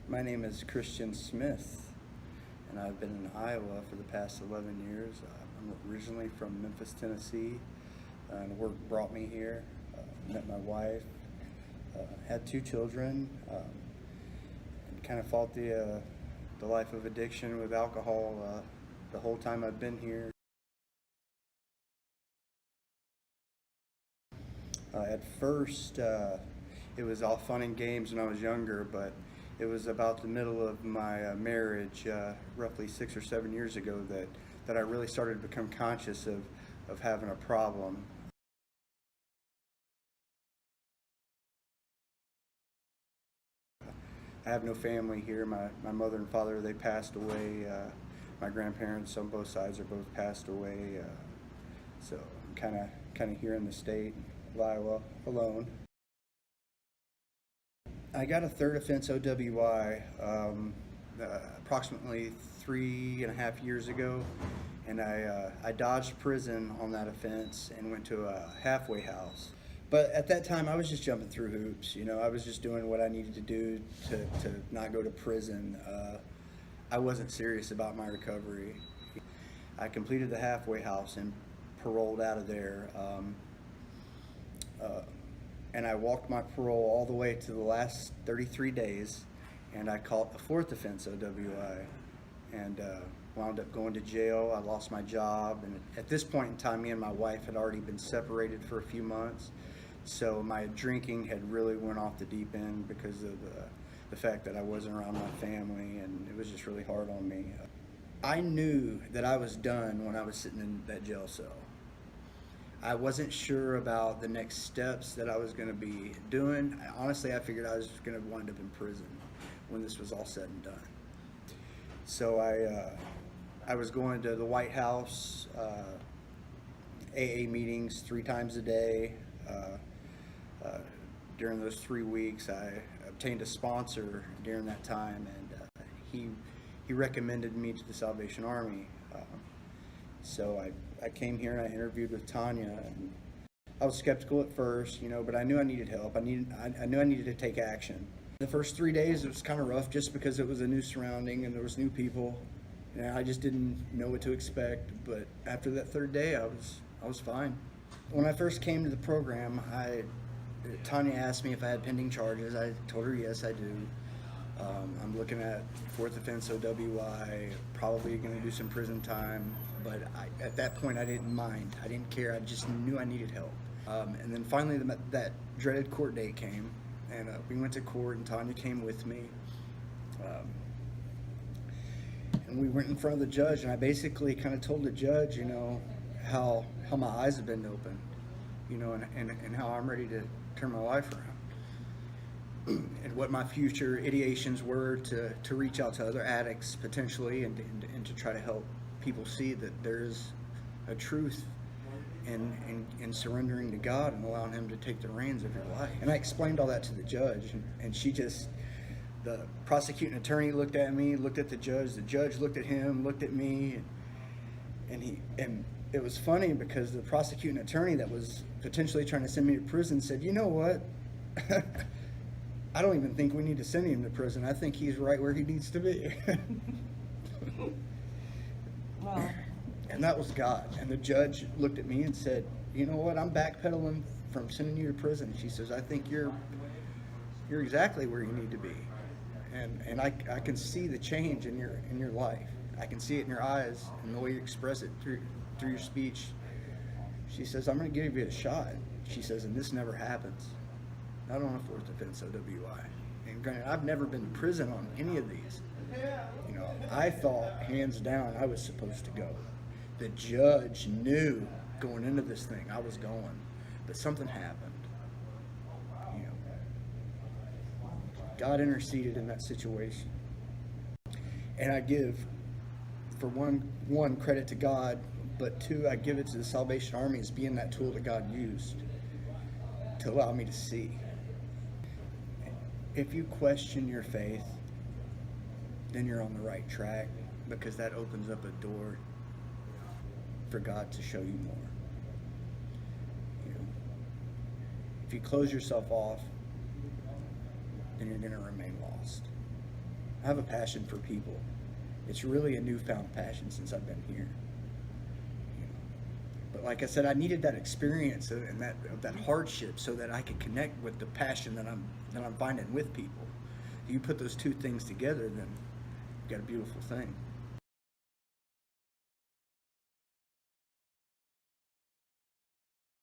My name is Christian Smith, and I've been in Iowa for the past 11 years. I'm originally from Memphis, Tennessee, and work brought me here. Met my wife, had two children, and kind of fought the life of addiction with alcohol the whole time I've been here. At first, it was all fun and games when I was younger, but it was about the middle of my marriage, roughly 6 or 7 years ago, that I really started to become conscious of having a problem. I have no family here. My mother and father, they passed away. My grandparents on both sides are both passed away. So I'm kind of here in the state of Iowa alone. I got a third offense OWI approximately 3.5 years ago, and I dodged prison on that offense and went to a halfway house. But at that time, I was just jumping through hoops. I was just doing what I needed to do to not go to prison. I wasn't serious about my recovery. I completed the halfway house and paroled out of there. And I walked my parole all the way to the last 33 days, and I caught a fourth offense OWI, and wound up going to jail. I lost my job, and at this point in time, me and my wife had already been separated for a few months, so my drinking had really went off the deep end because of the fact that I wasn't around my family, and it was just really hard on me. I knew that I was done when I was sitting in that jail cell. I wasn't sure about the next steps that I was going to be doing. Honestly, I figured I was going to wind up in prison when this was all said and done. So I was going to the White House, AA meetings 3 times a day. During those 3 weeks, I obtained a sponsor during that time, and he recommended me to the Salvation Army. So I came here and I interviewed with Tanya, and I was skeptical at first, but I knew I needed help. I knew I needed to take action. The first 3 days it was kind of rough just because it was a new surrounding and there was new people, and I just didn't know what to expect. But after that third day, I was fine. When I first came to the program, Tanya asked me if I had pending charges. I told her yes, I do. I'm looking at fourth offense OWI, probably going to do some prison time, but at that point I didn't mind. I didn't care. I just knew I needed help. And then finally that dreaded court date came, and we went to court, and Tanya came with me. And we went in front of the judge, and I basically kind of told the judge, how my eyes have been opened, and how I'm ready to turn my life around. And what my future ideations were to reach out to other addicts potentially, and to try to help people see that there's a truth in surrendering to God and allowing Him to take the reins of your life. And I explained all that to the judge, and the prosecuting attorney looked at me, looked at the judge looked at him, looked at me, and it was funny because the prosecuting attorney that was potentially trying to send me to prison said, "You know what? I don't even think we need to send him to prison. I think he's right where he needs to be." Well, And that was God. And the judge looked at me and said, "You know what? I'm backpedaling from sending you to prison." She says, "I think you're exactly where you need to be." And I can see the change in your life. I can see it in your eyes and the way you express it through your speech. She says, "I'm going to give you a shot." She says, "And this never happens. Not on a fourth offense OWI." And granted, I've never been to prison on any of these. I thought hands down I was supposed to go. The judge knew going into this thing I was going, but something happened. God interceded in that situation. And I give, for one credit to God, but two, I give it to the Salvation Army as being that tool that God used to allow me to see. If you question your faith, then you're on the right track, because that opens up a door for God to show you more. If you close yourself off, then you're going to remain lost. I have a passion for people. It's really a newfound passion since I've been here. You know. But like I said, I needed that experience and that hardship so that I could connect with the passion that I'm finding with people. You put those two things together, then you've got a beautiful thing.